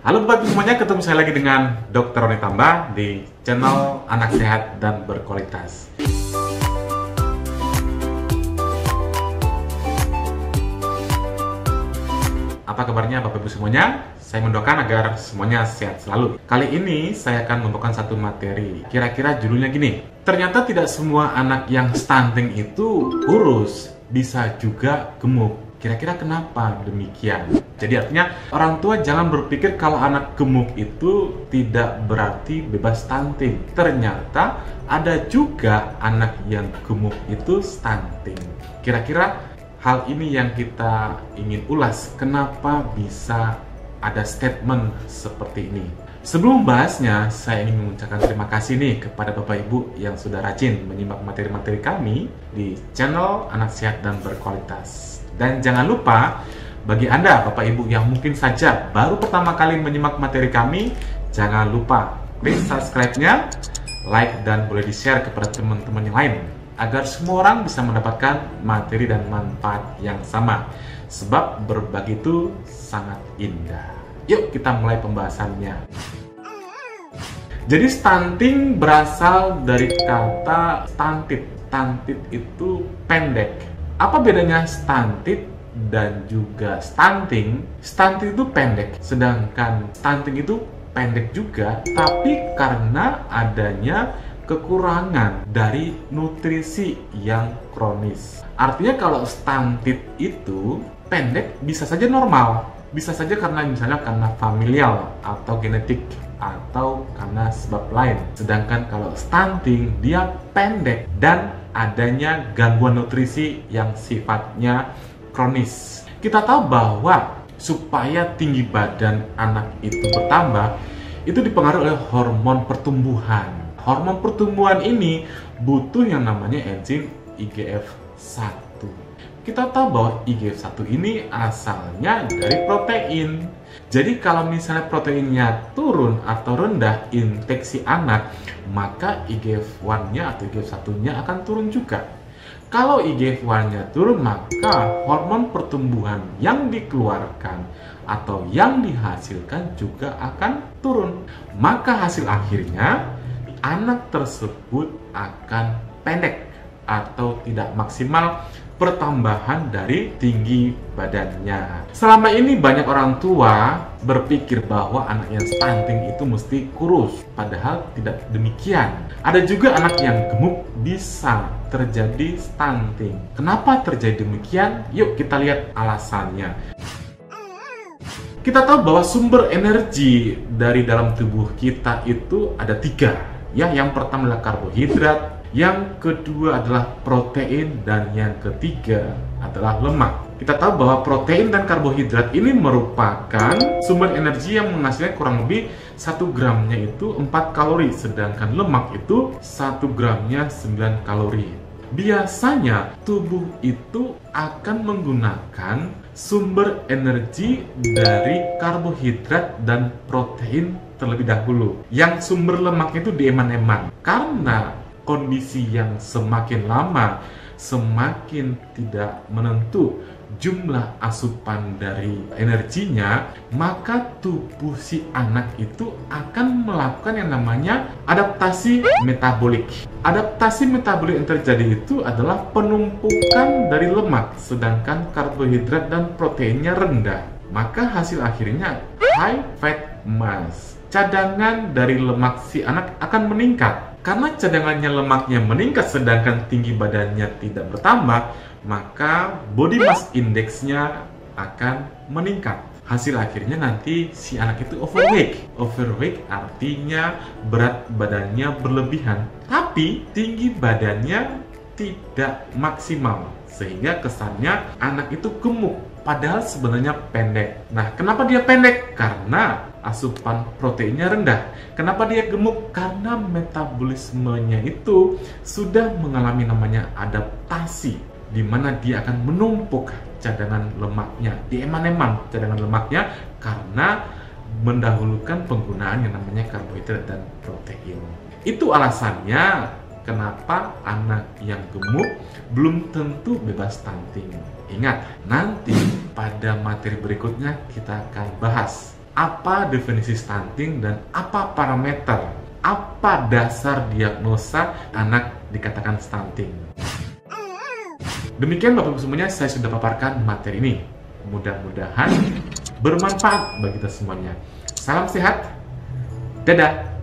Halo Bapak semuanya, ketemu saya lagi dengan Dr. Roni Tambah di channel Anak Sehat dan Berkualitas. Apa kabarnya Bapak Ibu semuanya? Saya mendoakan agar semuanya sehat selalu. Kali ini saya akan membawakan satu materi. Kira-kira judulnya gini. Ternyata tidak semua anak yang stunting itu kurus, bisa juga gemuk. Kira-kira kenapa demikian? Jadi artinya orang tua jangan berpikir kalau anak gemuk itu tidak berarti bebas stunting. Ternyata ada juga anak yang gemuk itu stunting. Kira-kira hal ini yang kita ingin ulas. Kenapa bisa ada statement seperti ini? Sebelum bahasnya, saya ingin mengucapkan terima kasih nih kepada Bapak Ibu yang sudah rajin menyimak materi-materi kami di channel Anak Sehat dan Berkualitas. Dan jangan lupa, bagi Anda Bapak Ibu yang mungkin saja baru pertama kali menyimak materi kami, jangan lupa klik subscribe-nya, like, dan boleh di-share kepada teman-teman yang lain, agar semua orang bisa mendapatkan materi dan manfaat yang sama. Sebab berbagi itu sangat indah. Yuk kita mulai pembahasannya. Jadi stunting berasal dari kata stunted. Stunted itu pendek. Apa bedanya stunted dan juga stunting? Stunting itu pendek, sedangkan stunting itu pendek juga, tapi karena adanya kekurangan dari nutrisi yang kronis. Artinya kalau stunted itu pendek bisa saja normal, bisa saja karena misalnya karena familial atau genetik atau karena sebab lain. Sedangkan kalau stunting dia pendek dan adanya gangguan nutrisi yang sifatnya kronis. Kita tahu bahwa supaya tinggi badan anak itu bertambah, itu dipengaruhi oleh hormon pertumbuhan. Hormon pertumbuhan ini butuh yang namanya enzim IGF-1. Kita tahu bahwa IGF-1 ini asalnya dari protein. Jadi kalau misalnya proteinnya turun atau rendah intake si anak, maka IGF-1-nya atau IGF-1-nya akan turun juga. Kalau IGF-1-nya turun, maka hormon pertumbuhan yang dikeluarkan atau yang dihasilkan juga akan turun. Maka hasil akhirnya anak tersebut akan pendek atau tidak maksimal pertambahan dari tinggi badannya. Selama ini banyak orang tua berpikir bahwa anak yang stunting itu mesti kurus, padahal tidak demikian. Ada juga anak yang gemuk bisa terjadi stunting. Kenapa terjadi demikian? Yuk kita lihat alasannya. Kita tahu bahwa sumber energi dari dalam tubuh kita itu ada 3. Ya, yang pertama adalah karbohidrat, yang kedua adalah protein, dan yang ketiga adalah lemak. Kita tahu bahwa protein dan karbohidrat ini merupakan sumber energi yang menghasilkan kurang lebih 1 gramnya itu 4 kalori, sedangkan lemak itu 1 gramnya 9 kalori. Biasanya tubuh itu akan menggunakan sumber energi dari karbohidrat dan protein terlebih dahulu. Yang sumber lemak itu di eman-eman. Karena kondisi yang semakin lama, semakin tidak menentu jumlah asupan dari energinya, maka tubuh si anak itu akan melakukan yang namanya adaptasi metabolik. Adaptasi metabolik yang terjadi itu adalah penumpukan dari lemak, sedangkan karbohidrat dan proteinnya rendah. Maka hasil akhirnya high fat mass. Cadangan dari lemak si anak akan meningkat. Karena cadangannya lemaknya meningkat sedangkan tinggi badannya tidak bertambah, maka body mass index-nya akan meningkat. Hasil akhirnya nanti si anak itu overweight. Overweight artinya berat badannya berlebihan, tapi tinggi badannya tidak maksimal. Sehingga kesannya anak itu gemuk, padahal sebenarnya pendek. Nah, kenapa dia pendek? Karena asupan proteinnya rendah. Kenapa dia gemuk? Karena metabolismenya itu sudah mengalami namanya adaptasi, di mana dia akan menumpuk cadangan lemaknya di eman-eman cadangan lemaknya karena mendahulukan penggunaan yang namanya karbohidrat dan protein. Itu alasannya kenapa anak yang gemuk belum tentu bebas stunting. Ingat, nanti pada materi berikutnya kita akan bahas apa definisi stunting dan apa parameter, apa dasar diagnosa anak dikatakan stunting. Demikian Bapak Ibu semuanya, saya sudah paparkan materi ini. Mudah-mudahan bermanfaat bagi kita semuanya. Salam sehat, dadah.